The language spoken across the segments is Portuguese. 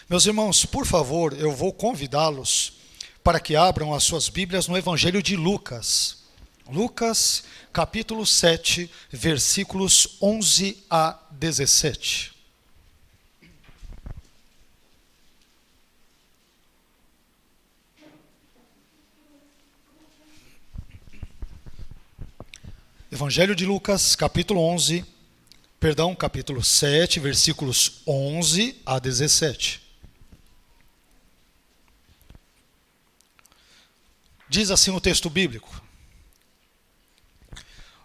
Meus irmãos, por favor, eu vou convidá-los para que abram as suas Bíblias no Evangelho de Lucas. Lucas, capítulo 7, versículos 11 a 17. Evangelho de Lucas, capítulo 7, versículos 11 a 17. Diz assim o texto bíblico: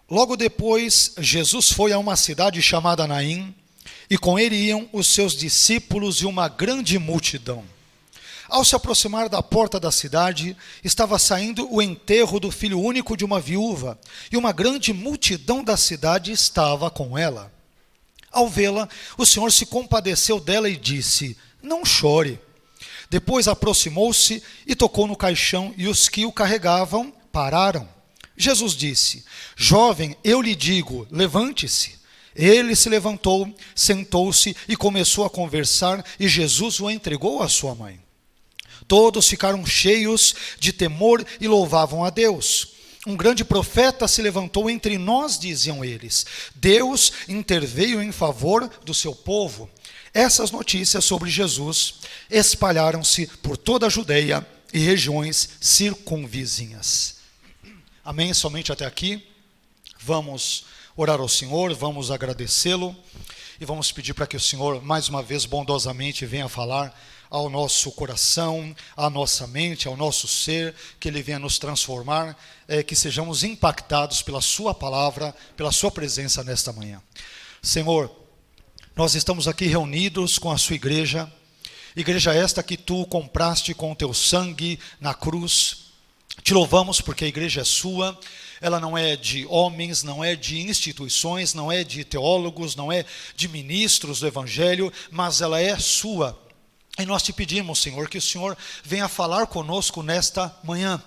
Logo depois, Jesus foi a uma cidade chamada Naim, e com ele iam os seus discípulos e uma grande multidão. Ao se aproximar da porta da cidade, estava saindo o enterro do filho único de uma viúva, e uma grande multidão da cidade estava com ela. Ao vê-la, o Senhor se compadeceu dela e disse: Não chore. Depois aproximou-se e tocou no caixão, e os que o carregavam pararam. Jesus disse: Jovem, eu lhe digo, levante-se. Ele se levantou, sentou-se e começou a conversar, e Jesus o entregou à sua mãe. Todos ficaram cheios de temor e louvavam a Deus. Um grande profeta se levantou entre nós, diziam eles. Deus interveio em favor do seu povo. Essas notícias sobre Jesus espalharam-se por toda a Judeia e regiões circunvizinhas. Amém? Somente até aqui. Vamos orar ao Senhor, vamos agradecê-lo e vamos pedir para que o Senhor, mais uma vez, bondosamente venha falar ao nosso coração, à nossa mente, ao nosso ser, que Ele venha nos transformar, que sejamos impactados pela Sua palavra, pela Sua presença nesta manhã. Senhor, nós estamos aqui reunidos com a Sua igreja esta que Tu compraste com o Teu sangue na cruz. Te louvamos porque a igreja é Sua, ela não é de homens, não é de instituições, não é de teólogos, não é de ministros do Evangelho, mas ela é Sua. E nós te pedimos, Senhor, que o Senhor venha falar conosco nesta manhã,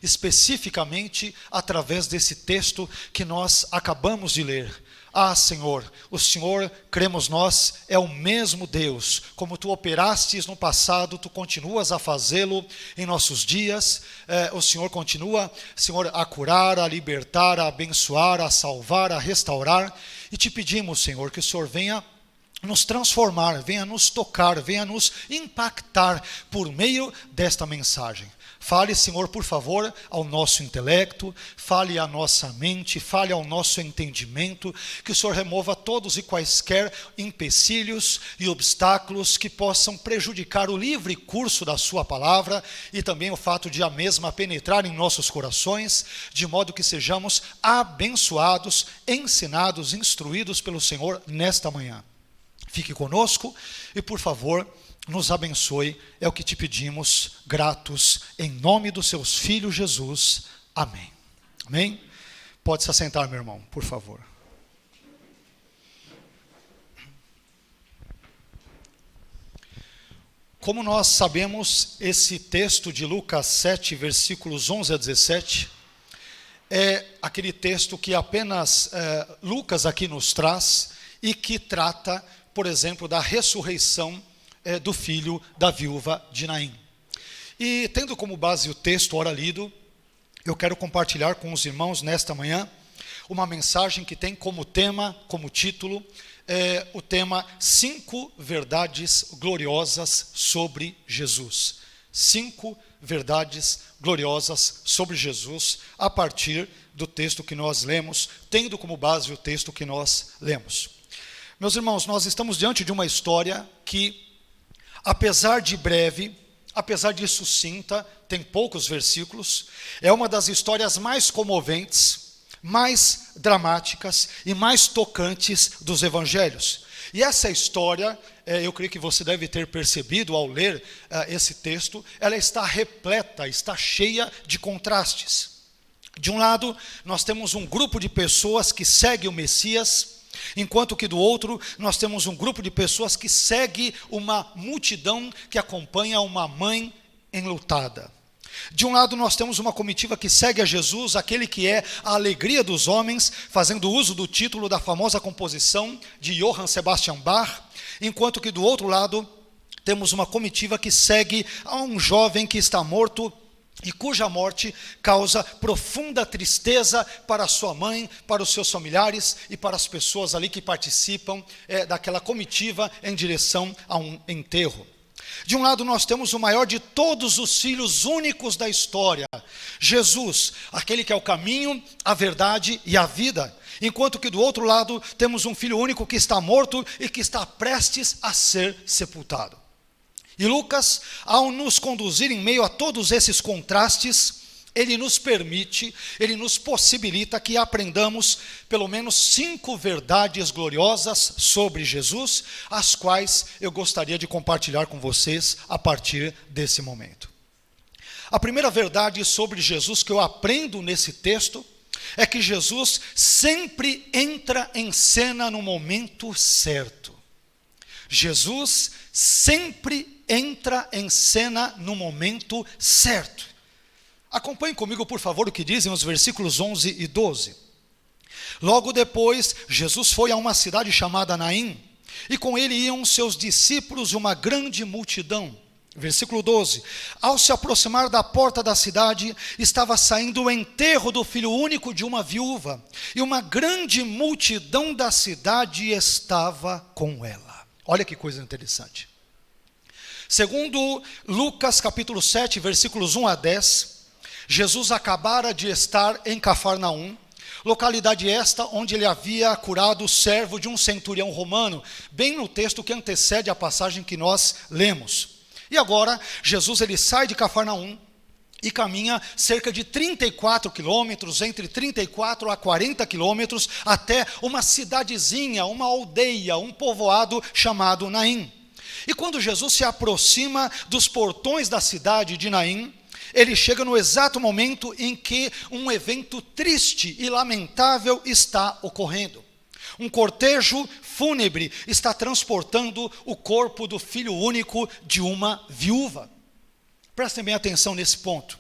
especificamente através desse texto que nós acabamos de ler. Senhor, o Senhor, cremos nós, é o mesmo Deus. Como Tu operastes no passado, Tu continuas a fazê-lo em nossos dias. O Senhor continua, Senhor, a curar, a libertar, a abençoar, a salvar, a restaurar. E te pedimos, Senhor, que o Senhor venha nos transformar, venha nos tocar, venha nos impactar por meio desta mensagem. Fale, Senhor, por favor, ao nosso intelecto, fale à nossa mente, fale ao nosso entendimento, que o Senhor remova todos e quaisquer empecilhos e obstáculos que possam prejudicar o livre curso da Sua palavra e também o fato de a mesma penetrar em nossos corações, de modo que sejamos abençoados, ensinados, instruídos pelo Senhor nesta manhã. Fique conosco e, por favor, nos abençoe, é o que te pedimos, gratos, em nome dos Seus filhos Jesus. Amém. Amém? Pode se assentar, meu irmão, por favor. Como nós sabemos, esse texto de Lucas 7, versículos 11 a 17, é aquele texto que apenas Lucas aqui nos traz e que trata, por exemplo, da ressurreição do filho da viúva de Naim. E tendo como base o texto ora lido, eu quero compartilhar com os irmãos nesta manhã uma mensagem que tem como tema, como título, o tema 5 verdades gloriosas sobre Jesus. 5 verdades gloriosas sobre Jesus, a partir do texto que nós lemos, tendo como base o texto que nós lemos. Meus irmãos, nós estamos diante de uma história que, apesar de breve, apesar de sucinta, tem poucos versículos, é uma das histórias mais comoventes, mais dramáticas e mais tocantes dos evangelhos. E essa história, eu creio que você deve ter percebido ao ler esse texto, ela está repleta, está cheia de contrastes. De um lado, nós temos um grupo de pessoas que segue o Messias, enquanto que do outro, nós temos um grupo de pessoas que segue uma multidão que acompanha uma mãe enlutada. De um lado, nós temos uma comitiva que segue a Jesus, aquele que é a alegria dos homens, fazendo uso do título da famosa composição de Johann Sebastian Bach, enquanto que do outro lado, temos uma comitiva que segue a um jovem que está morto e cuja morte causa profunda tristeza para a sua mãe, para os seus familiares e para as pessoas ali que participam daquela comitiva em direção a um enterro. De um lado nós temos o maior de todos os filhos únicos da história, Jesus, aquele que é o caminho, a verdade e a vida. Enquanto que do outro lado temos um filho único que está morto e que está prestes a ser sepultado. E Lucas, ao nos conduzir em meio a todos esses contrastes, ele nos permite, ele nos possibilita que aprendamos pelo menos 5 verdades gloriosas sobre Jesus, as quais eu gostaria de compartilhar com vocês a partir desse momento. A primeira verdade sobre Jesus que eu aprendo nesse texto é que Jesus sempre entra em cena no momento certo. Jesus sempre entra em cena no momento certo. Acompanhe comigo, por favor, o que dizem os versículos 11 e 12. Logo depois, Jesus foi a uma cidade chamada Naim, e com ele iam seus discípulos e uma grande multidão. Versículo 12. Ao se aproximar da porta da cidade, estava saindo o enterro do filho único de uma viúva, e uma grande multidão da cidade estava com ela. Olha que coisa interessante. Segundo Lucas capítulo 7, versículos 1 a 10, Jesus acabara de estar em Cafarnaum, localidade esta onde ele havia curado o servo de um centurião romano, bem no texto que antecede a passagem que nós lemos. E agora, Jesus ele sai de Cafarnaum e caminha cerca de 34 quilômetros, entre 34 a 40 quilômetros, até uma cidadezinha, uma aldeia, um povoado chamado Naim. E quando Jesus se aproxima dos portões da cidade de Naim, ele chega no exato momento em que um evento triste e lamentável está ocorrendo. Um cortejo fúnebre está transportando o corpo do filho único de uma viúva. Prestem bem atenção nesse ponto.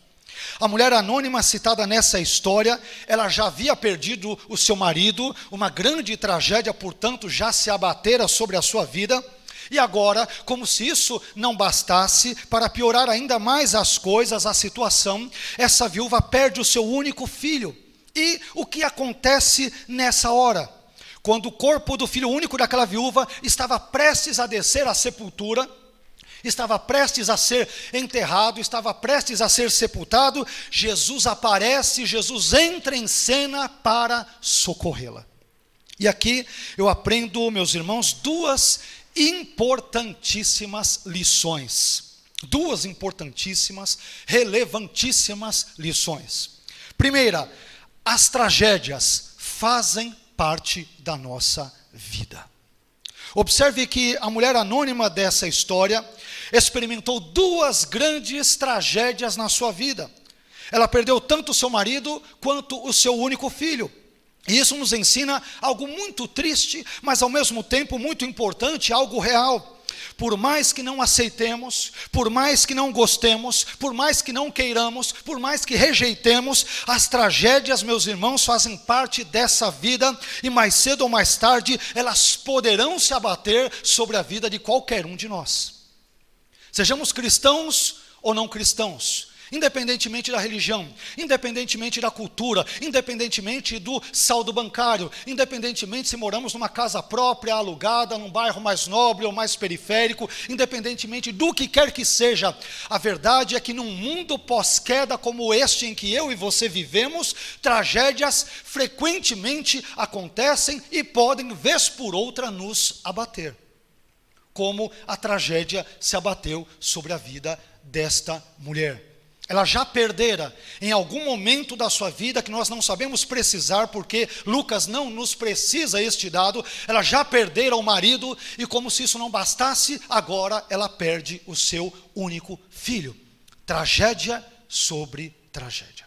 A mulher anônima citada nessa história, ela já havia perdido o seu marido, uma grande tragédia, portanto, já se abatera sobre a sua vida. E agora, como se isso não bastasse, para piorar ainda mais as coisas, a situação, essa viúva perde o seu único filho. E o que acontece nessa hora? Quando o corpo do filho único daquela viúva estava prestes a descer à sepultura, estava prestes a ser enterrado, estava prestes a ser sepultado, Jesus aparece, Jesus entra em cena para socorrê-la. E aqui eu aprendo, meus irmãos, duas importantíssimas lições. Duas importantíssimas, relevantíssimas lições. Primeira, as tragédias fazem parte da nossa vida. Observe que a mulher anônima dessa história experimentou 2 grandes tragédias na sua vida. Ela perdeu tanto o seu marido quanto o seu único filho. E isso nos ensina algo muito triste, mas ao mesmo tempo muito importante, algo real. Por mais que não aceitemos, por mais que não gostemos, por mais que não queiramos, por mais que rejeitemos, as tragédias, meus irmãos, fazem parte dessa vida e mais cedo ou mais tarde elas poderão se abater sobre a vida de qualquer um de nós. Sejamos cristãos ou não cristãos, independentemente da religião, independentemente da cultura, independentemente do saldo bancário, independentemente se moramos numa casa própria, alugada, num bairro mais nobre ou mais periférico, independentemente do que quer que seja, a verdade é que num mundo pós-queda como este em que eu e você vivemos, tragédias frequentemente acontecem e podem, vez por outra, nos abater. Como a tragédia se abateu sobre a vida desta mulher. Ela já perdera em algum momento da sua vida, que nós não sabemos precisar, porque Lucas não nos precisa este dado, ela já perdera o marido, e como se isso não bastasse, agora ela perde o seu único filho. Tragédia sobre tragédia.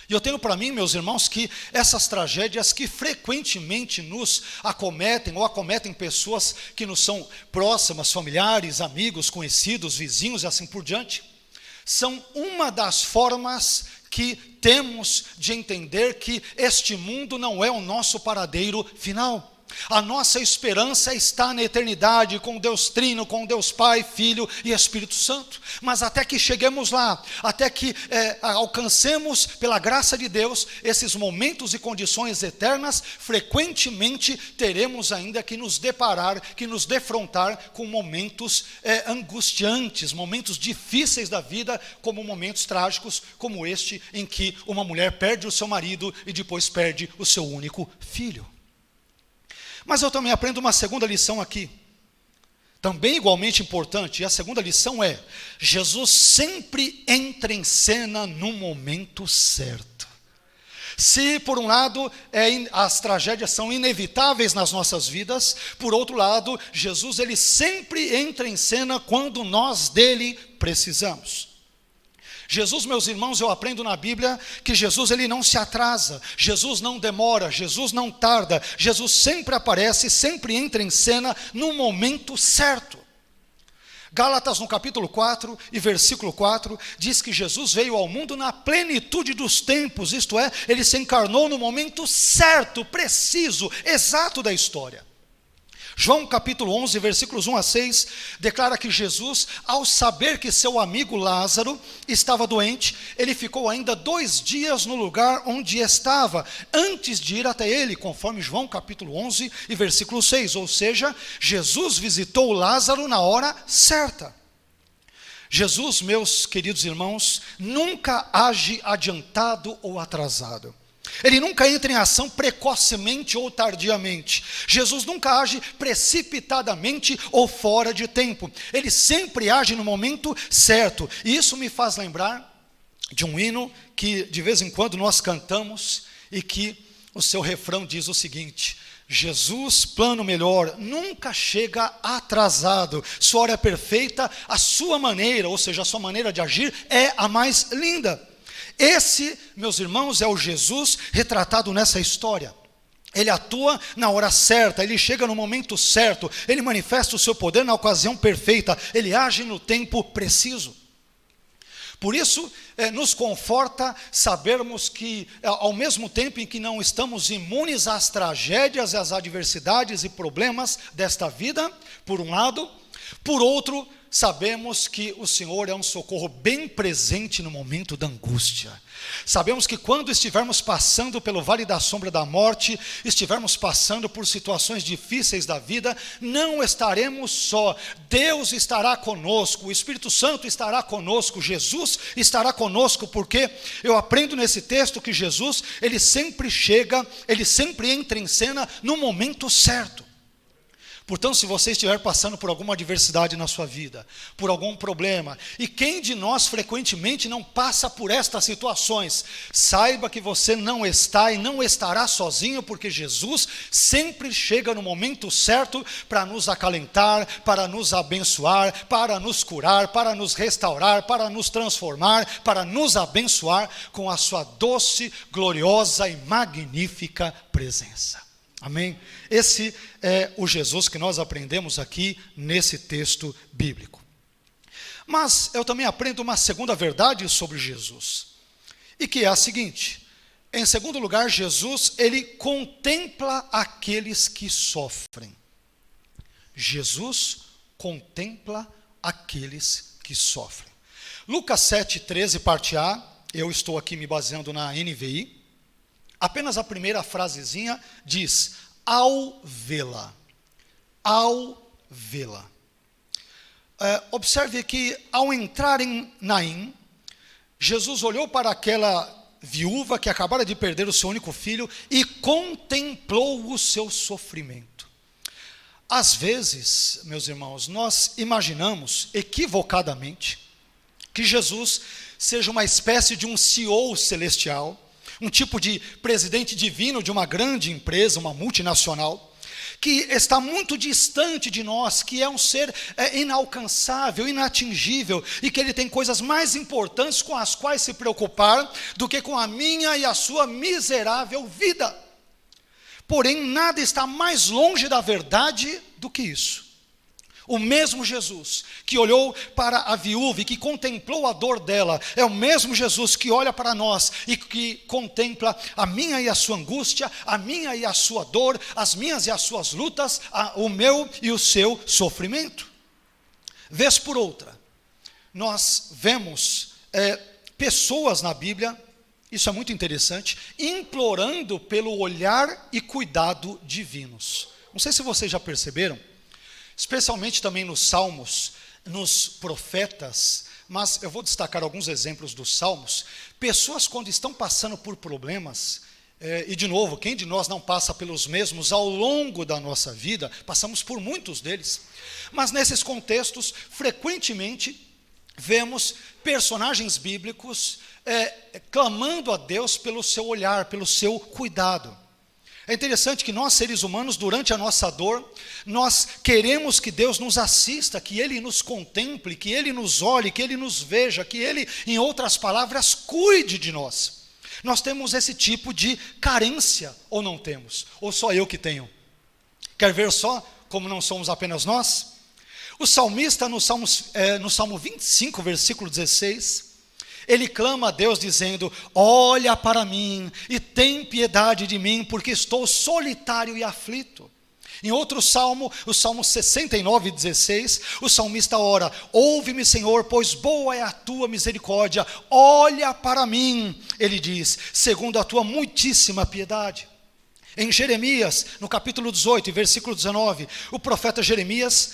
E eu tenho para mim, meus irmãos, que essas tragédias que frequentemente nos acometem, ou acometem pessoas que nos são próximas, familiares, amigos, conhecidos, vizinhos e assim por diante, são uma das formas que temos de entender que este mundo não é o nosso paradeiro final. A nossa esperança está na eternidade, com Deus Trino, com Deus Pai, Filho e Espírito Santo. Mas até que cheguemos lá, até que alcancemos, pela graça de Deus, esses momentos e condições eternas, frequentemente teremos ainda que nos deparar, que nos defrontar com momentos angustiantes, momentos difíceis da vida, como momentos trágicos, como este em que uma mulher perde o seu marido e depois perde o seu único filho. Mas eu também aprendo uma segunda lição aqui, também igualmente importante, e a segunda lição é: Jesus sempre entra em cena no momento certo. Se por um lado as tragédias são inevitáveis nas nossas vidas, por outro lado, Jesus ele sempre entra em cena quando nós dele precisamos. Jesus, meus irmãos, eu aprendo na Bíblia que Jesus ele não se atrasa, Jesus não demora, Jesus não tarda, Jesus sempre aparece, sempre entra em cena no momento certo. Gálatas no capítulo 4 e versículo 4 diz que Jesus veio ao mundo na plenitude dos tempos, isto é, ele se encarnou no momento certo, preciso, exato da história. João capítulo 11, versículos 1 a 6, declara que Jesus, ao saber que seu amigo Lázaro estava doente, ele ficou ainda 2 dias no lugar onde estava, antes de ir até ele, conforme João capítulo 11 e versículo 6, ou seja, Jesus visitou Lázaro na hora certa. Jesus, meus queridos irmãos, nunca age adiantado ou atrasado. Ele nunca entra em ação precocemente ou tardiamente. Jesus nunca age precipitadamente ou fora de tempo. Ele sempre age no momento certo. E isso me faz lembrar de um hino que de vez em quando nós cantamos e que o seu refrão diz o seguinte: Jesus, plano melhor, nunca chega atrasado. Sua hora é perfeita, a sua maneira, ou seja, a sua maneira de agir é a mais linda. Esse, meus irmãos, é o Jesus retratado nessa história. Ele atua na hora certa, ele chega no momento certo, ele manifesta o seu poder na ocasião perfeita, ele age no tempo preciso. Por isso, nos conforta sabermos que, ao mesmo tempo em que não estamos imunes às tragédias, às adversidades e problemas desta vida, por um lado, por outro, sabemos que o Senhor é um socorro bem presente no momento da angústia. Sabemos que quando estivermos passando pelo vale da sombra da morte, estivermos passando por situações difíceis da vida, não estaremos só. Deus estará conosco, o Espírito Santo estará conosco, Jesus estará conosco, porque eu aprendo nesse texto que Jesus, ele sempre chega, ele sempre entra em cena no momento certo. Portanto, se você estiver passando por alguma adversidade na sua vida, por algum problema, e quem de nós frequentemente não passa por estas situações, saiba que você não está e não estará sozinho, porque Jesus sempre chega no momento certo para nos acalentar, para nos abençoar, para nos curar, para nos restaurar, para nos transformar, para nos abençoar com a sua doce, gloriosa e magnífica presença. Amém? Esse é o Jesus que nós aprendemos aqui nesse texto bíblico. Mas eu também aprendo uma segunda verdade sobre Jesus, e que é a seguinte: em segundo lugar, Jesus, ele contempla aqueles que sofrem. Jesus contempla aqueles que sofrem. Lucas 7,13, parte A, eu estou aqui me baseando na NVI. Apenas a primeira frasezinha diz: ao vê-la. Ao vê-la. Observe que ao entrar em Naim, Jesus olhou para aquela viúva que acabara de perder o seu único filho e contemplou o seu sofrimento. Às vezes, meus irmãos, nós imaginamos equivocadamente que Jesus seja uma espécie de um CEO celestial, um tipo de presidente divino de uma grande empresa, uma multinacional, que está muito distante de nós, que é um ser inalcançável, inatingível, e que ele tem coisas mais importantes com as quais se preocupar do que com a minha e a sua miserável vida. Porém, nada está mais longe da verdade do que isso. O mesmo Jesus que olhou para a viúva e que contemplou a dor dela, é o mesmo Jesus que olha para nós e que contempla a minha e a sua angústia, a minha e a sua dor, as minhas e as suas lutas, o meu e o seu sofrimento. Vez por outra, nós vemos pessoas na Bíblia, isso é muito interessante, implorando pelo olhar e cuidado divinos. Não sei se vocês já perceberam, especialmente também nos Salmos, nos profetas, mas eu vou destacar alguns exemplos dos Salmos. Pessoas quando estão passando por problemas, e de novo, quem de nós não passa pelos mesmos ao longo da nossa vida, passamos por muitos deles, mas nesses contextos, frequentemente, vemos personagens bíblicos clamando a Deus pelo seu olhar, pelo seu cuidado. É interessante que nós, seres humanos, durante a nossa dor, nós queremos que Deus nos assista, que Ele nos contemple, que Ele nos olhe, que Ele nos veja, que Ele, em outras palavras, cuide de nós. Nós temos esse tipo de carência, ou não temos? Ou só eu que tenho? Quer ver só como não somos apenas nós? O salmista, no Salmo 25, versículo 16, ele clama a Deus dizendo: olha para mim e tem piedade de mim, porque estou solitário e aflito. Em outro salmo, o Salmo 69, 16, o salmista ora: ouve-me, Senhor, pois boa é a tua misericórdia, olha para mim, ele diz, segundo a tua muitíssima piedade. Em Jeremias, no capítulo 18, versículo 19, o profeta Jeremias,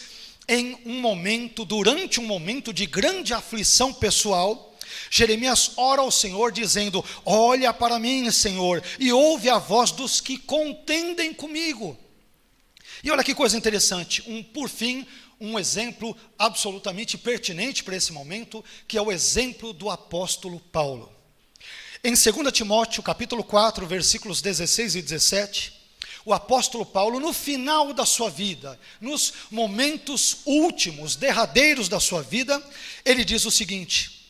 durante um momento de grande aflição pessoal, Jeremias ora ao Senhor dizendo: olha para mim, Senhor, e ouve a voz dos que contendem comigo. E olha que coisa interessante, por fim, um exemplo absolutamente pertinente para esse momento, que é o exemplo do apóstolo Paulo. Em 2 Timóteo, capítulo 4, versículos 16 e 17, o apóstolo Paulo, no final da sua vida, nos momentos últimos, derradeiros da sua vida, ele diz o seguinte: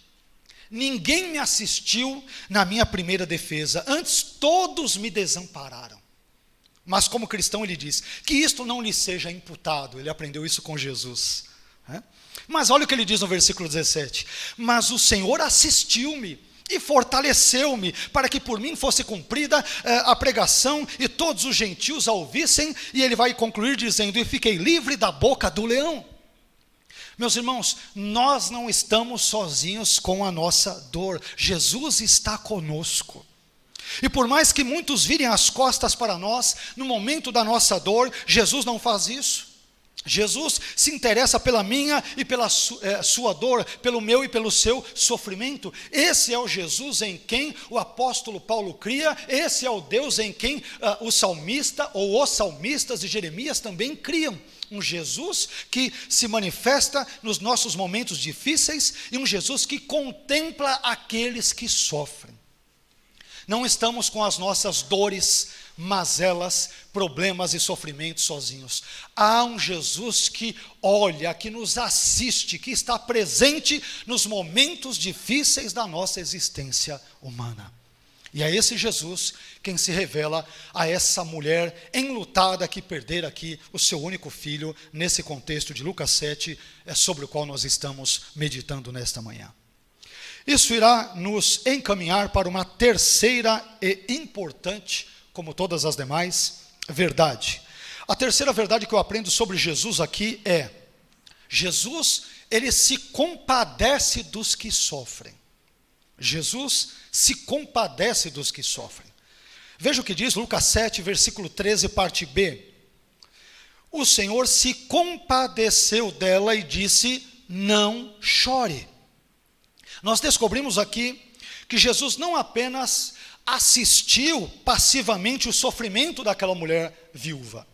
ninguém me assistiu na minha primeira defesa, antes todos me desampararam. Mas como cristão ele diz, que isto não lhe seja imputado, ele aprendeu isso com Jesus. Mas olha o que ele diz no versículo 17, mas o Senhor assistiu-me e fortaleceu-me, para que por mim fosse cumprida a pregação, e todos os gentios a ouvissem, e ele vai concluir dizendo: e fiquei livre da boca do leão. Meus irmãos, nós não estamos sozinhos com a nossa dor, Jesus está conosco. E por mais que muitos virem as costas para nós, no momento da nossa dor, Jesus não faz isso. Jesus se interessa pela minha e pela sua dor, pelo meu e pelo seu sofrimento. Esse é o Jesus em quem o apóstolo Paulo cria, esse é o Deus em quem o salmista ou os salmistas de Jeremias também criam. Um Jesus que se manifesta nos nossos momentos difíceis e um Jesus que contempla aqueles que sofrem. Não estamos com as nossas dores, mazelas, problemas e sofrimentos sozinhos. Há um Jesus que olha, que nos assiste, que está presente nos momentos difíceis da nossa existência humana. E é esse Jesus quem se revela a essa mulher enlutada que perdera aqui o seu único filho, nesse contexto de Lucas 7, sobre o qual nós estamos meditando nesta manhã. Isso irá nos encaminhar para uma terceira e importante, como todas as demais, verdade. A terceira verdade que eu aprendo sobre Jesus aqui é: Jesus, ele se compadece dos que sofrem. Jesus se compadece dos que sofrem. Veja o que diz Lucas 7, versículo 13, parte B. O Senhor se compadeceu dela e disse: não chore. Nós descobrimos aqui que Jesus não apenas assistiu passivamente o sofrimento daquela mulher viúva.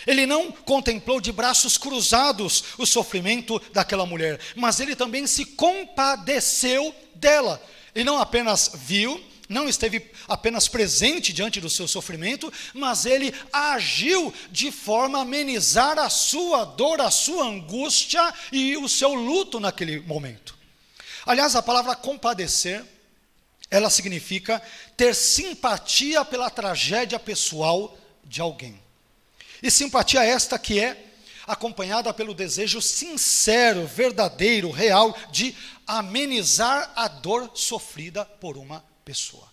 Ele não contemplou de braços cruzados o sofrimento daquela mulher, mas ele também se compadeceu dela. Ele não apenas viu, não esteve apenas presente diante do seu sofrimento, mas ele agiu de forma a amenizar a sua dor, a sua angústia e o seu luto naquele momento. Aliás, a palavra compadecer, ela significa ter simpatia pela tragédia pessoal de alguém. E simpatia esta que é acompanhada pelo desejo sincero, verdadeiro, real, de amenizar a dor sofrida por uma pessoa.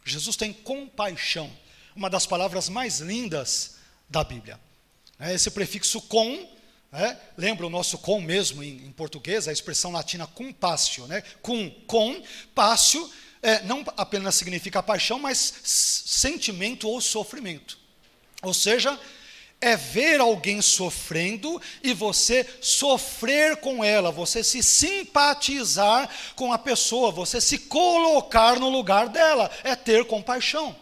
Jesus tem compaixão, uma das palavras mais lindas da Bíblia. Esse prefixo com, lembra o nosso com mesmo em português, a expressão latina compassio, com, passio, não apenas significa paixão, mas sentimento ou sofrimento. Ou seja, é ver alguém sofrendo e você sofrer com ela, você se simpatizar com a pessoa, você se colocar no lugar dela, é ter compaixão.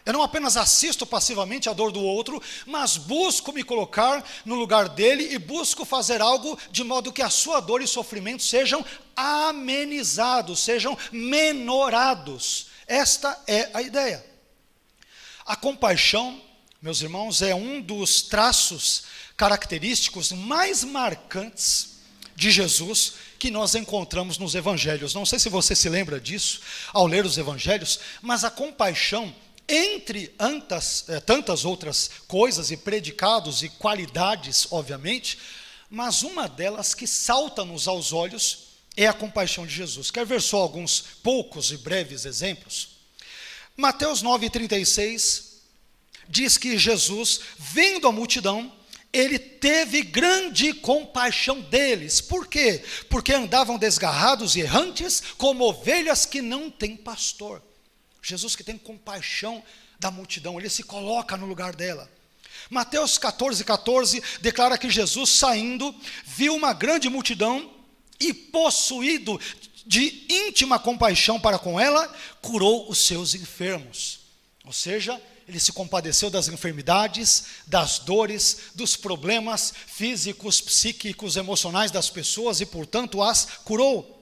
Eu não apenas assisto passivamente a dor do outro, mas busco me colocar no lugar dele e busco fazer algo de modo que a sua dor e sofrimento sejam amenizados, sejam menorados. Esta é a ideia. A compaixão, meus irmãos, é um dos traços característicos mais marcantes de Jesus que nós encontramos nos evangelhos. Não sei se você se lembra disso ao ler os evangelhos, mas a compaixão, entre tantas outras coisas e predicados e qualidades, obviamente, mas uma delas que salta-nos aos olhos é a compaixão de Jesus. Quer ver só alguns poucos e breves exemplos? Mateus 9,36 diz que Jesus, vendo a multidão, ele teve grande compaixão deles. Por quê? Porque andavam desgarrados e errantes, como ovelhas que não têm pastor. Jesus que tem compaixão da multidão, ele se coloca no lugar dela. Mateus 14,14 declara que Jesus, saindo, viu uma grande multidão e, possuído de íntima compaixão para com ela, curou os seus enfermos. Ou seja, ele se compadeceu das enfermidades, das dores, dos problemas físicos, psíquicos, emocionais das pessoas e, portanto, as curou.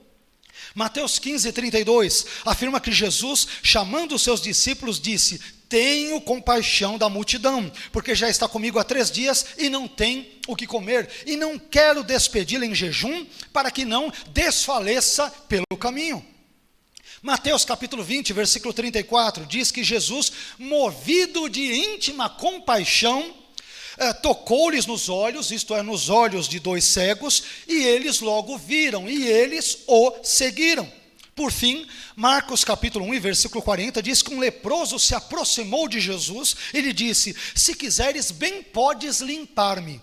Mateus 15:32 afirma que Jesus, chamando os seus discípulos, disse: tenho compaixão da multidão, porque já está comigo há 3 dias e não tem o que comer, e não quero despedi-la em jejum, para que não desfaleça pelo caminho. Mateus capítulo 20, versículo 34, diz que Jesus, movido de íntima compaixão, tocou-lhes nos olhos, isto é, nos olhos de 2 cegos, e eles logo viram, e eles o seguiram. Por fim, Marcos capítulo 1, e versículo 40, diz que um leproso se aproximou de Jesus, e lhe disse: se quiseres, bem podes limpar-me.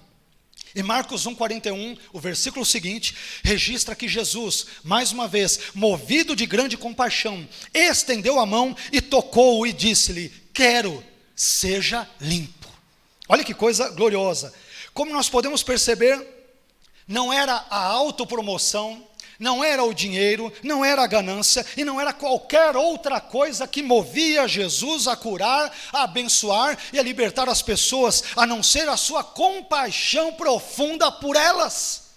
E Marcos 1,41, o versículo seguinte, registra que Jesus, mais uma vez, movido de grande compaixão, estendeu a mão e tocou-o e disse-lhe: quero, seja limpo. Olha que coisa gloriosa. Como nós podemos perceber, não era a autopromoção, não era o dinheiro, não era a ganância e não era qualquer outra coisa que movia Jesus a curar, a abençoar e a libertar as pessoas, a não ser a sua compaixão profunda por elas.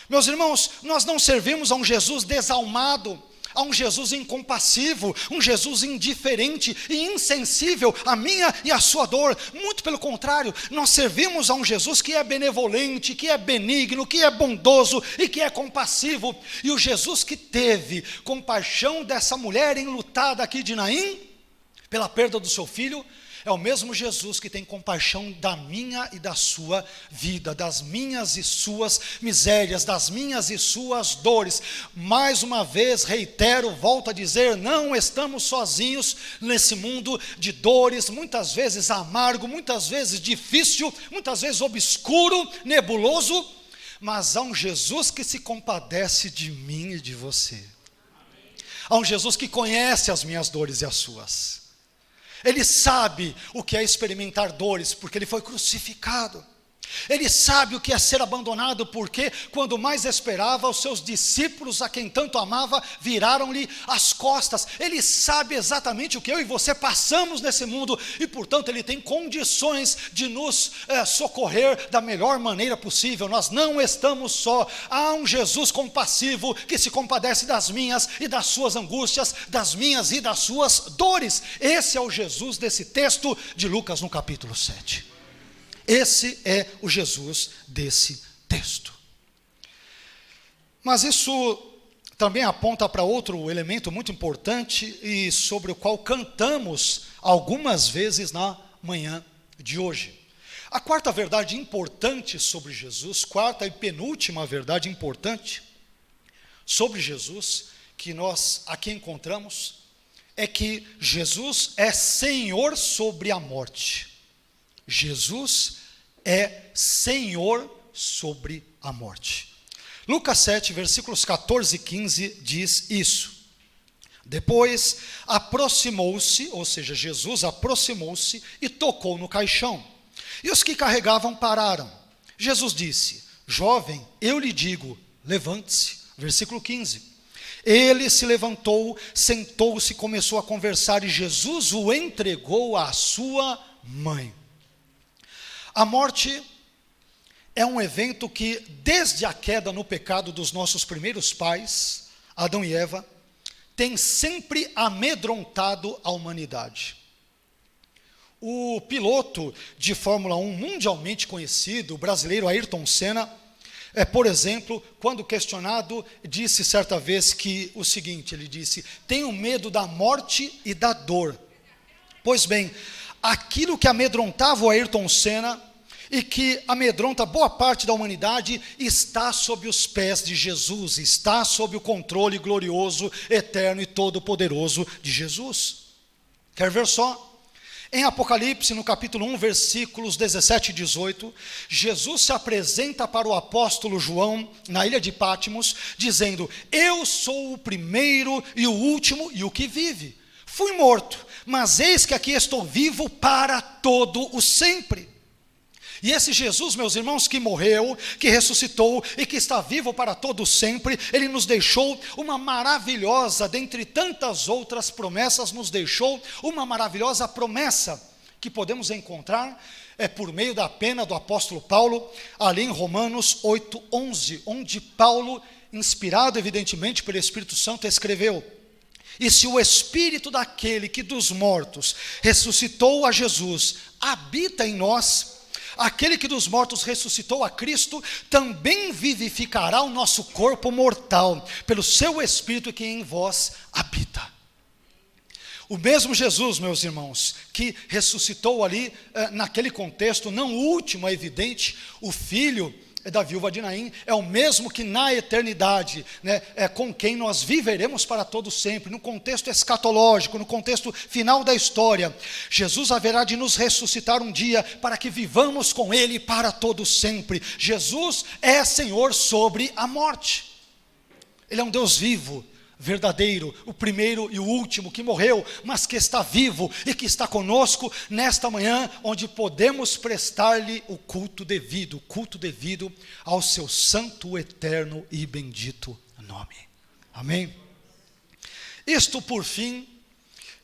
Meus irmãos, nós não servimos a um Jesus desalmado, a um Jesus incompassivo, um Jesus indiferente e insensível à minha e à sua dor. Muito pelo contrário, nós servimos a um Jesus que é benevolente, que é benigno, que é bondoso e que é compassivo. E o Jesus que teve compaixão dessa mulher enlutada aqui de Naim, pela perda do seu filho, é o mesmo Jesus que tem compaixão da minha e da sua vida, das minhas e suas misérias, das minhas e suas dores. Mais uma vez, reitero, volto a dizer, não estamos sozinhos nesse mundo de dores, muitas vezes amargo, muitas vezes difícil, muitas vezes obscuro, nebuloso, mas há um Jesus que se compadece de mim e de você. Há um Jesus que conhece as minhas dores e as suas. Ele sabe o que é experimentar dores, porque ele foi crucificado. Ele sabe o que é ser abandonado, porque quando mais esperava, os seus discípulos, a quem tanto amava, viraram-lhe as costas. Ele sabe exatamente o que eu e você passamos nesse mundo, e portanto ele tem condições de nos socorrer da melhor maneira possível. Nós não estamos só. Há um Jesus compassivo que se compadece das minhas e das suas angústias, das minhas e das suas dores. Esse é o Jesus desse texto de Lucas no capítulo 7. Esse é o Jesus desse texto. Mas isso também aponta para outro elemento muito importante e sobre o qual cantamos algumas vezes na manhã de hoje. A quarta verdade importante sobre Jesus, quarta e penúltima verdade importante sobre Jesus, que nós aqui encontramos, é que Jesus é Senhor sobre a morte. Jesus é Senhor sobre a morte. Lucas 7, versículos 14 e 15 diz isso. Depois aproximou-se, ou seja, Jesus aproximou-se e tocou no caixão. E os que carregavam pararam. Jesus disse: jovem, eu lhe digo, levante-se. Versículo 15. Ele se levantou, sentou-se e começou a conversar, e Jesus o entregou à sua mãe. A morte é um evento que, desde a queda no pecado dos nossos primeiros pais, Adão e Eva, tem sempre amedrontado a humanidade. O piloto de Fórmula 1 mundialmente conhecido, o brasileiro Ayrton Senna, por exemplo, quando questionado, disse certa vez que o seguinte, ele disse: tenho medo da morte e da dor. Pois bem, aquilo que amedrontava o Ayrton Senna e que amedronta boa parte da humanidade está sob os pés de Jesus, está sob o controle glorioso, eterno e todo-poderoso de Jesus. Quer ver só? Em Apocalipse, no capítulo 1, versículos 17 e 18, Jesus se apresenta para o apóstolo João, na ilha de Patmos, dizendo: eu sou o primeiro e o último e o que vive. Fui morto, mas eis que aqui estou vivo para todo o sempre. E esse Jesus, meus irmãos, que morreu, que ressuscitou e que está vivo para todo sempre, ele nos deixou uma maravilhosa, dentre tantas outras promessas, nos deixou uma maravilhosa promessa que podemos encontrar por meio da pena do apóstolo Paulo, ali em Romanos 8:11, onde Paulo, inspirado evidentemente pelo Espírito Santo, escreveu: e se o Espírito daquele que dos mortos ressuscitou a Jesus habita em nós, aquele que dos mortos ressuscitou a Cristo, também vivificará o nosso corpo mortal, pelo seu Espírito que em vós habita. O mesmo Jesus, meus irmãos, que ressuscitou ali, naquele contexto, não o último, é evidente, o filho da viúva de Naim, é o mesmo que na eternidade, é com quem nós viveremos para todo sempre, no contexto escatológico, no contexto final da história. Jesus haverá de nos ressuscitar um dia, para que vivamos com Ele para todo sempre. Jesus é Senhor sobre a morte. Ele é um Deus vivo, verdadeiro, o primeiro e o último que morreu, mas que está vivo e que está conosco nesta manhã, onde podemos prestar-lhe o culto devido ao seu santo, eterno e bendito nome. Amém? Isto, por fim,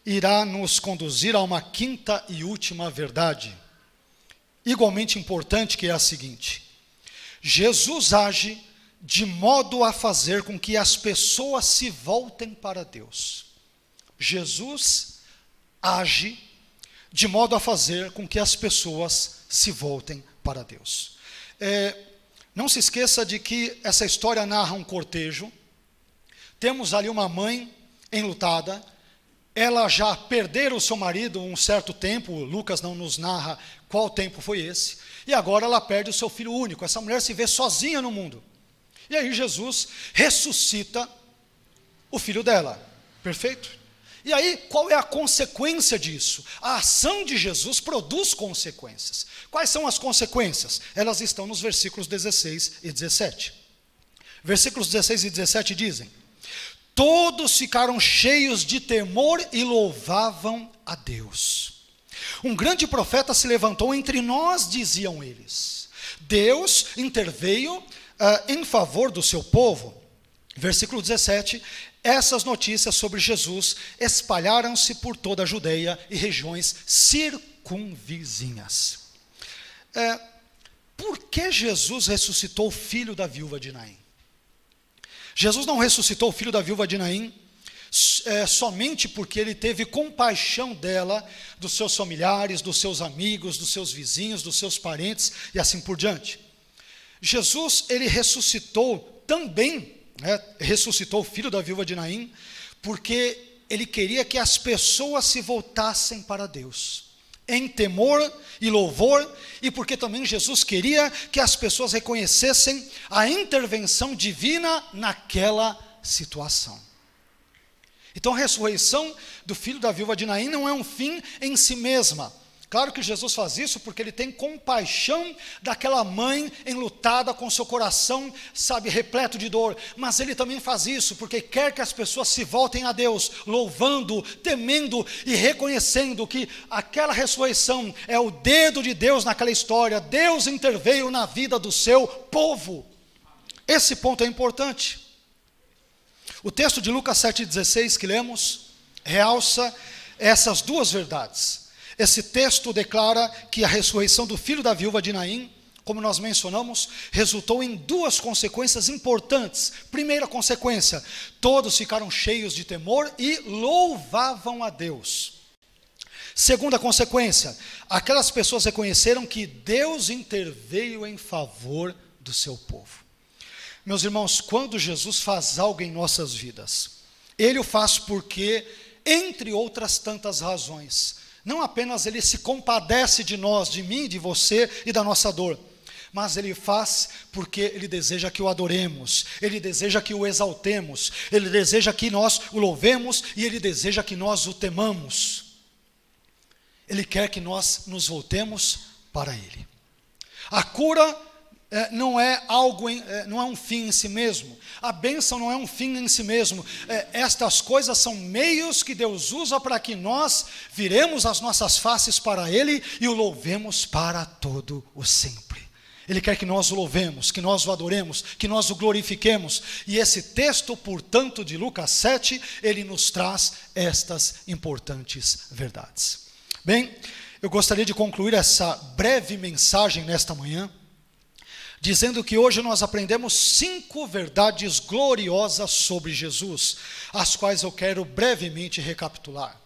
irá nos conduzir a uma quinta e última verdade, igualmente importante, que é a seguinte: Jesus age de modo a fazer com que as pessoas se voltem para Deus. Jesus age de modo a fazer com que as pessoas se voltem para Deus. Não se esqueça de que essa história narra um cortejo. Temos ali uma mãe enlutada. Ela já perdera o seu marido um certo tempo. Lucas não nos narra qual tempo foi esse. E agora ela perde o seu filho único. Essa mulher se vê sozinha no mundo. E aí Jesus ressuscita o filho dela, perfeito? E aí, qual é a consequência disso? A ação de Jesus produz consequências. Quais são as consequências? Elas estão nos versículos 16 e 17. Versículos 16 e 17 dizem: todos ficaram cheios de temor e louvavam a Deus. Um grande profeta se levantou entre nós, diziam eles. Deus interveio em favor do seu povo. Versículo 17, essas notícias sobre Jesus espalharam-se por toda a Judeia e regiões circunvizinhas. Por que Jesus ressuscitou o filho da viúva de Naim? Jesus não ressuscitou o filho da viúva de Naim somente porque ele teve compaixão dela, dos seus familiares, dos seus amigos, dos seus vizinhos, dos seus parentes e assim por diante. Jesus, ele ressuscitou também, ressuscitou o filho da viúva de Naim, porque ele queria que as pessoas se voltassem para Deus. em temor e louvor, e porque também Jesus queria que as pessoas reconhecessem a intervenção divina naquela situação. Então a ressurreição do filho da viúva de Naim não é um fim em si mesma. Claro que Jesus faz isso porque ele tem compaixão daquela mãe enlutada com seu coração, sabe, repleto de dor. Mas ele também faz isso porque quer que as pessoas se voltem a Deus, louvando, temendo e reconhecendo que aquela ressurreição é o dedo de Deus naquela história. Deus interveio na vida do seu povo. Esse ponto é importante. O texto de Lucas 7,16 que lemos realça essas duas verdades. Esse texto declara que a ressurreição do filho da viúva de Naim, como nós mencionamos, resultou em duas consequências importantes. Primeira consequência, todos ficaram cheios de temor e louvavam a Deus. Segunda consequência, aquelas pessoas reconheceram que Deus interveio em favor do seu povo. Meus irmãos, quando Jesus faz algo em nossas vidas, Ele o faz porque, entre outras tantas razões, não apenas Ele se compadece de nós, de mim, de você e da nossa dor, mas Ele faz porque Ele deseja que o adoremos, Ele deseja que o exaltemos, Ele deseja que nós o louvemos e Ele deseja que nós o temamos. Ele quer que nós nos voltemos para Ele. A cura não é não é um fim em si mesmo. A bênção não é um fim em si mesmo. Estas coisas são meios que Deus usa para que nós viremos as nossas faces para Ele e o louvemos para todo o sempre. Ele quer que nós o louvemos, que nós o adoremos, que nós o glorifiquemos. E esse texto, portanto, de Lucas 7, ele nos traz estas importantes verdades. Bem, eu gostaria de concluir essa breve mensagem nesta manhã, dizendo que hoje nós aprendemos 5 verdades gloriosas sobre Jesus, as quais eu quero brevemente recapitular.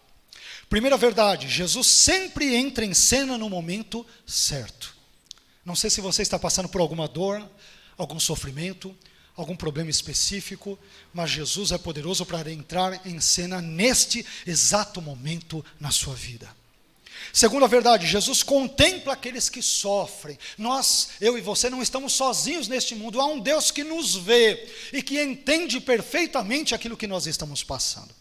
Primeira verdade, Jesus sempre entra em cena no momento certo. Não sei se você está passando por alguma dor, algum sofrimento, algum problema específico, mas Jesus é poderoso para entrar em cena neste exato momento na sua vida. Segunda verdade, Jesus contempla aqueles que sofrem. Eu e você não estamos sozinhos neste mundo. Há um Deus que nos vê e que entende perfeitamente aquilo que nós estamos passando.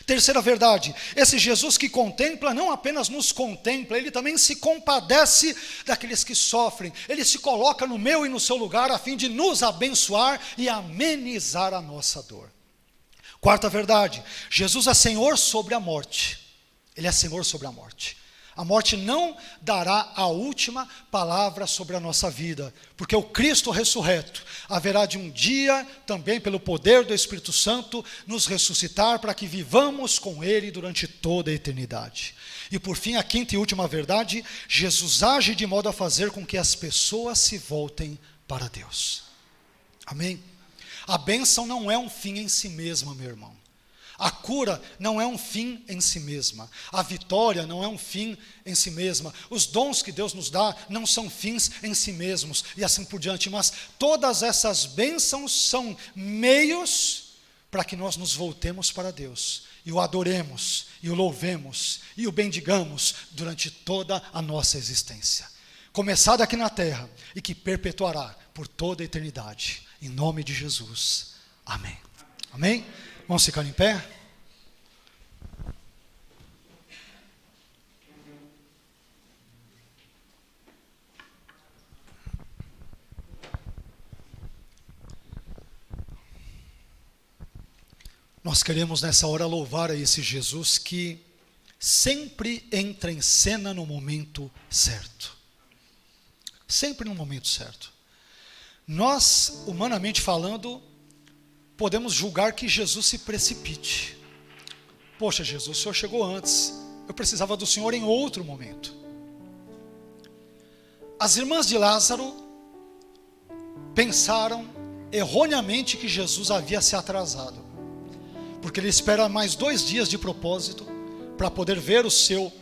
Terceira verdade, esse Jesus que contempla, não apenas nos contempla, Ele também se compadece daqueles que sofrem. Ele se coloca no meu e no seu lugar a fim de nos abençoar e amenizar a nossa dor. Quarta verdade, Jesus é Senhor sobre a morte. Ele é Senhor sobre a morte. A morte não dará a última palavra sobre a nossa vida, porque o Cristo ressurreto haverá de um dia, também pelo poder do Espírito Santo, nos ressuscitar para que vivamos com Ele durante toda a eternidade. E por fim, a quinta e última verdade, Jesus age de modo a fazer com que as pessoas se voltem para Deus. Amém? A bênção não é um fim em si mesma, meu irmão. A cura não é um fim em si mesma. A vitória não é um fim em si mesma. Os dons que Deus nos dá não são fins em si mesmos e assim por diante. Mas todas essas bênçãos são meios para que nós nos voltemos para Deus e o adoremos, e o louvemos, e o bendigamos durante toda a nossa existência. Começada aqui na terra e que perpetuará por toda a eternidade. Em nome de Jesus. Amém. Amém? Vamos ficar em pé? Nós queremos nessa hora louvar a esse Jesus que sempre entra em cena no momento certo. Sempre no momento certo. Nós, humanamente falando, podemos julgar que Jesus se precipite. Poxa, Jesus, o Senhor chegou antes. Eu precisava do Senhor em outro momento. As irmãs de Lázaro pensaram erroneamente que Jesus havia se atrasado, porque ele espera mais 2 dias de propósito para poder ver o seu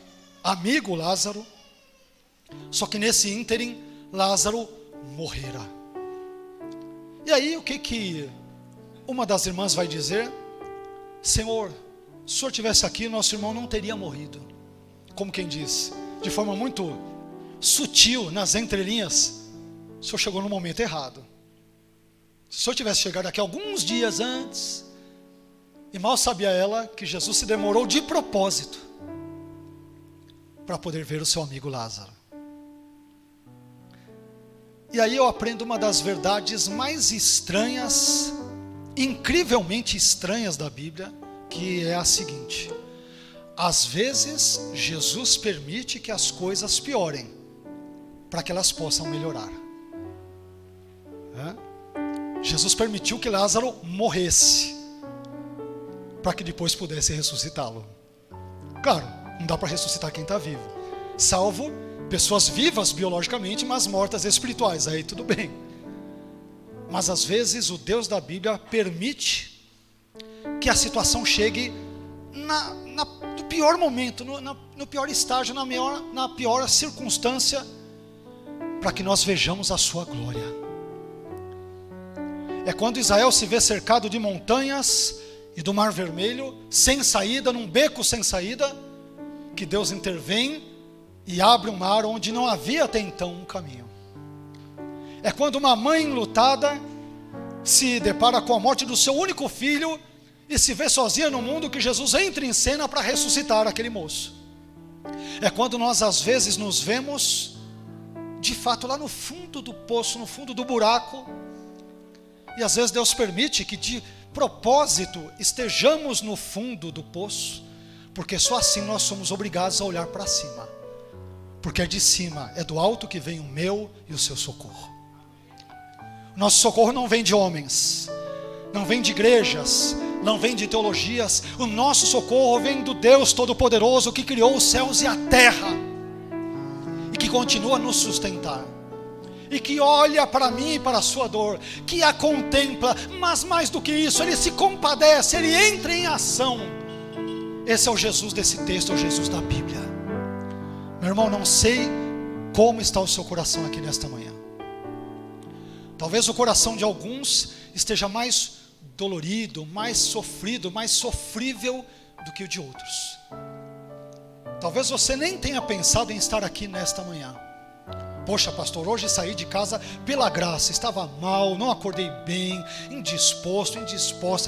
amigo Lázaro. Só que nesse ínterim, Lázaro morrera. E aí o que uma das irmãs vai dizer? Senhor, se o Senhor estivesse aqui, nosso irmão não teria morrido. Como quem diz, de forma muito sutil, nas entrelinhas, o senhor chegou no momento errado. Se o senhor tivesse chegado aqui alguns dias antes, e mal sabia ela que Jesus se demorou de propósito para poder ver o seu amigo Lázaro. E aí eu aprendo uma das verdades mais estranhas, incrivelmente estranhas da Bíblia, que é a seguinte: às vezes Jesus permite que as coisas piorem para que elas possam melhorar. Jesus permitiu que Lázaro morresse para que depois pudesse ressuscitá-lo. Claro, não dá para ressuscitar quem está vivo, salvo pessoas vivas biologicamente, mas mortas espirituais, aí tudo bem. Mas às vezes o Deus da Bíblia permite que a situação chegue no pior momento, no pior estágio, na pior circunstância, para que nós vejamos a sua glória. É quando Israel se vê cercado de montanhas e do Mar Vermelho, sem saída, num beco sem saída, que Deus intervém e abre um mar onde não havia até então um caminho. É quando uma mãe enlutada se depara com a morte do seu único filho e se vê sozinha no mundo, que Jesus entra em cena para ressuscitar aquele moço. É quando nós às vezes nos vemos de fato lá no fundo do poço, no fundo do buraco, e às vezes Deus permite que de propósito estejamos no fundo do poço, porque só assim nós somos obrigados a olhar para cima, porque é de cima, é do alto que vem o meu e o seu socorro. Nosso socorro não vem de homens, não vem de igrejas, não vem de teologias. O nosso socorro vem do Deus Todo-Poderoso, que criou os céus e a terra e que continua a nos sustentar, e que olha para mim e para a sua dor, que a contempla, mas mais do que isso, Ele se compadece, Ele entra em ação. Esse é o Jesus desse texto, é o Jesus da Bíblia. Meu irmão, não sei como está o seu coração aqui nesta manhã. Talvez o coração de alguns esteja mais dolorido, mais sofrido, mais sofrível do que o de outros. Talvez você nem tenha pensado em estar aqui nesta manhã. Poxa, pastor, hoje saí de casa pela graça, estava mal, não acordei bem, indisposta,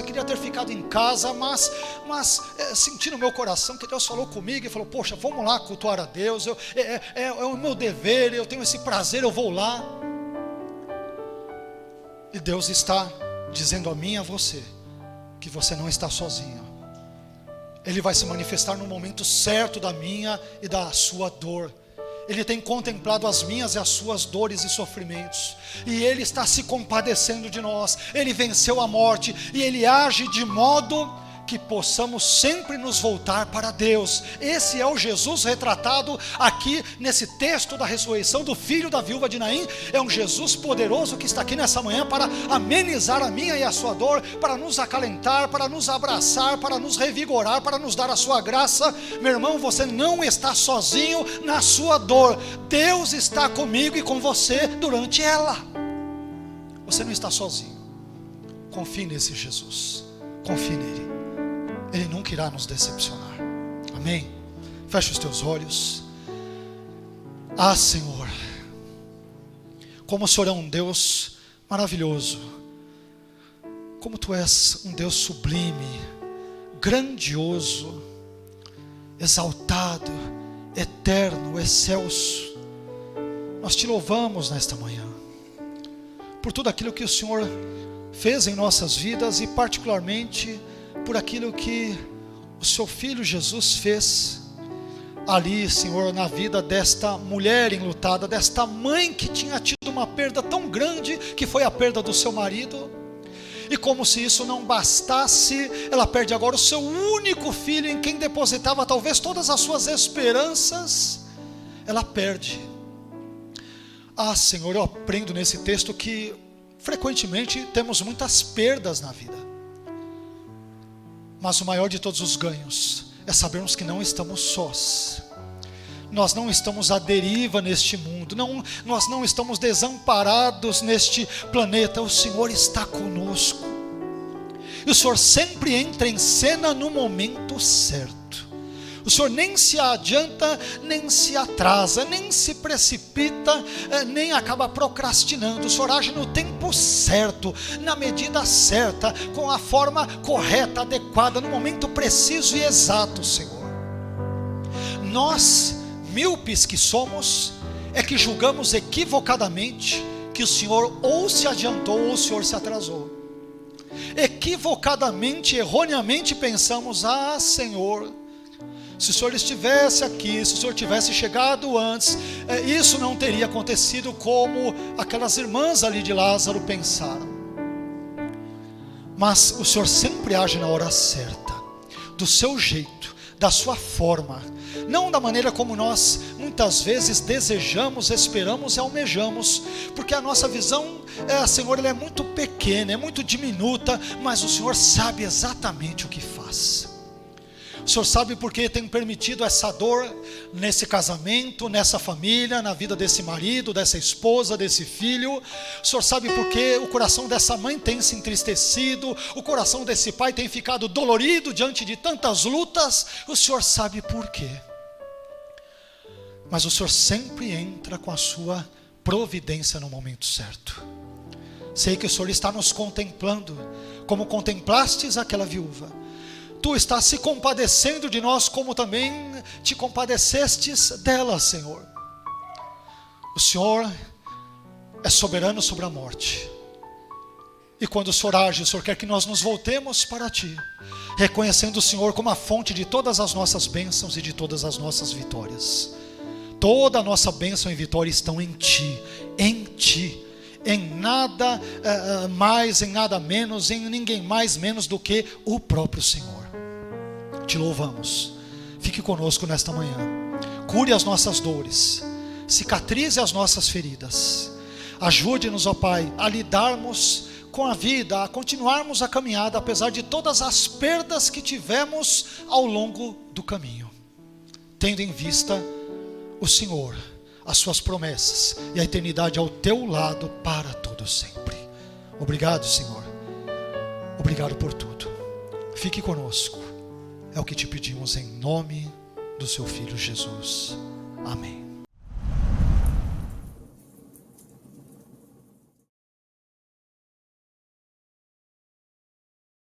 queria ter ficado em casa, mas senti no meu coração que Deus falou comigo e falou: poxa, vamos lá cultuar a Deus, é o meu dever, eu tenho esse prazer, eu vou lá. E Deus está dizendo a mim e a você que você não está sozinho. Ele vai se manifestar no momento certo da minha e da sua dor. Ele tem contemplado as minhas e as suas dores e sofrimentos, e Ele está se compadecendo de nós. Ele venceu a morte e Ele age de modo que possamos sempre nos voltar para Deus. Esse é o Jesus retratado aqui nesse texto da ressurreição do filho da viúva de Naim. É um Jesus poderoso que está aqui nessa manhã para amenizar a minha e a sua dor, para nos acalentar, para nos abraçar, para nos revigorar, para nos dar a sua graça. Meu irmão, você não está sozinho na sua dor. Deus está comigo e com você durante ela. Você não está sozinho. Confie nesse Jesus, confie nele. Ele nunca irá nos decepcionar. Amém? Feche os teus olhos. Ah, Senhor, como o Senhor é um Deus maravilhoso, como Tu és um Deus sublime, grandioso, exaltado, eterno, excelso. Nós Te louvamos nesta manhã por tudo aquilo que o Senhor fez em nossas vidas, e particularmente por aquilo que o Seu Filho Jesus fez ali, Senhor, na vida desta mulher enlutada, desta mãe que tinha tido uma perda tão grande, que foi a perda do seu marido. E como se isso não bastasse, ela perde agora o seu único filho, em quem depositava talvez todas as suas esperanças. Ela perde. Ah, Senhor, eu aprendo nesse texto que frequentemente temos muitas perdas na vida, mas o maior de todos os ganhos é sabermos que não estamos sós. Nós não estamos à deriva neste mundo, nós não estamos desamparados neste planeta. O Senhor está conosco, e o Senhor sempre entra em cena no momento certo. O Senhor nem se adianta, nem se atrasa, nem se precipita, nem acaba procrastinando. O Senhor age no tempo certo, na medida certa, com a forma correta, adequada, no momento preciso e exato, Senhor. Nós, míopes que somos, é que julgamos equivocadamente que o Senhor ou se adiantou ou o Senhor se atrasou. Equivocadamente, erroneamente pensamos: Senhor, se o Senhor estivesse aqui, se o Senhor tivesse chegado antes, isso não teria acontecido, como aquelas irmãs ali de Lázaro pensaram. Mas o Senhor sempre age na hora certa, do seu jeito, da sua forma, não da maneira como nós muitas vezes desejamos, esperamos e almejamos, porque a nossa visão, Senhor, ela é muito pequena, é muito diminuta, mas o Senhor sabe exatamente o que faz. O Senhor sabe porque tem permitido essa dor nesse casamento, nessa família, na vida desse marido, dessa esposa, desse filho. O Senhor sabe porque o coração dessa mãe tem se entristecido, o coração desse pai tem ficado dolorido diante de tantas lutas. O Senhor sabe por quê. Mas o Senhor sempre entra com a sua providência no momento certo. Sei que o Senhor está nos contemplando, como contemplastes aquela viúva. Tu estás se compadecendo de nós, como também te compadecestes dela, Senhor. O Senhor é soberano sobre a morte. E quando o Senhor age, o Senhor quer que nós nos voltemos para Ti, reconhecendo o Senhor como a fonte de todas as nossas bênçãos e de todas as nossas vitórias. Toda a nossa bênção e vitória estão em Ti, em Ti. Em nada mais, em nada menos, em ninguém mais menos do que o próprio Senhor. Te louvamos. Fique conosco nesta manhã. Cure as nossas dores, cicatrize as nossas feridas. Ajude-nos, ó Pai, a lidarmos com a vida, a continuarmos a caminhada, apesar de todas as perdas que tivemos ao longo do caminho, tendo em vista o Senhor, as suas promessas e a eternidade ao teu lado para todo sempre. Obrigado, Senhor. Obrigado por tudo. Fique conosco. É o que te pedimos em nome do seu Filho Jesus. Amém.